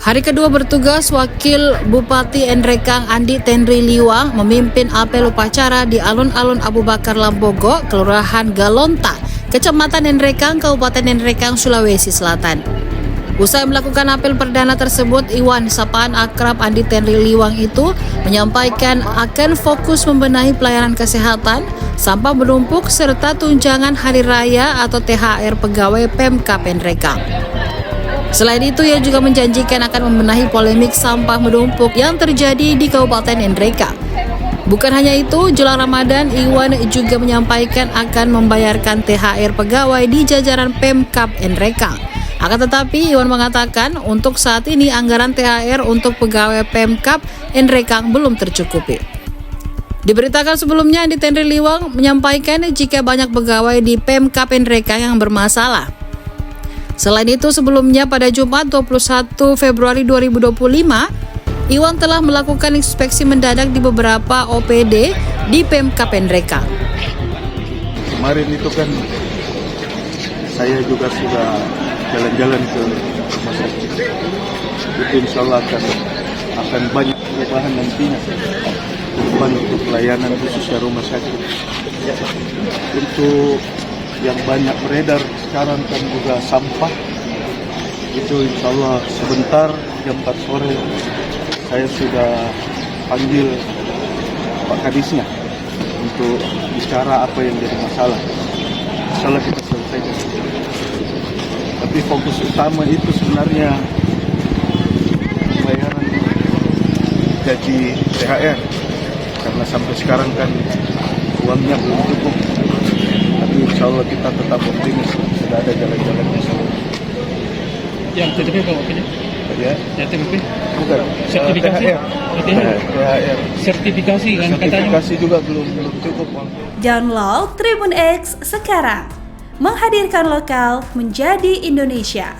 Hari kedua bertugas, Wakil Bupati Nrekang Andi Tenri Liwang memimpin apel upacara di alun-alun Abu Bakar Lambogo, Kelurahan Galonta, Kecamatan Nrekang, Kabupaten Nrekang, Sulawesi Selatan. Usai melakukan apel perdana tersebut, Iwan sapaan akrab Andi Tenri Liwang itu menyampaikan akan fokus membenahi pelayanan kesehatan, sampah menumpuk, serta tunjangan hari raya atau THR pegawai Pemkab Nrekang. Selain itu, ia juga menjanjikan akan membenahi polemik sampah menumpuk yang terjadi di Kabupaten Nrekang. Bukan hanya itu, jelang Ramadan, Iwan juga menyampaikan akan membayarkan THR pegawai di jajaran Pemkab Nrekang. Akan tetapi, Iwan mengatakan untuk saat ini anggaran THR untuk pegawai Pemkab Nrekang belum tercukupi. Diberitakan sebelumnya, Andi Tenri Liwang menyampaikan jika banyak pegawai di Pemkab Nrekang yang bermasalah. Selain itu, sebelumnya pada Jumat 21 Februari 2025, Iwan telah melakukan inspeksi mendadak di beberapa OPD di Pemkab Nrekang. Kemarin itu kan saya juga sudah jalan-jalan ke rumah sakit. Itu insya Allah akan banyak perubahan nantinya untuk pelayanan khususnya rumah sakit. Untuk yang banyak beredar sekarang kan juga sampah, itu insya Allah sebentar jam 4 sore saya sudah panggil Pak Kadisnya untuk bicara apa yang jadi masalah. Insya Allah kita selesaikan. Tapi fokus utama itu sebenarnya pembayaran gaji THR, karena sampai sekarang kan uangnya belum cukup. Tapi insya Allah kita tetap optimis, sudah ada jalan-jalan yang sama. Yang TTP Pak Wakilnya? Ya? Yang TTP? Bukan. Sertifikasi? THR. Sertifikasi kan katanya? Sertifikasi juga belum cukup. Download Tribun X sekarang. Menghadirkan lokal menjadi Indonesia.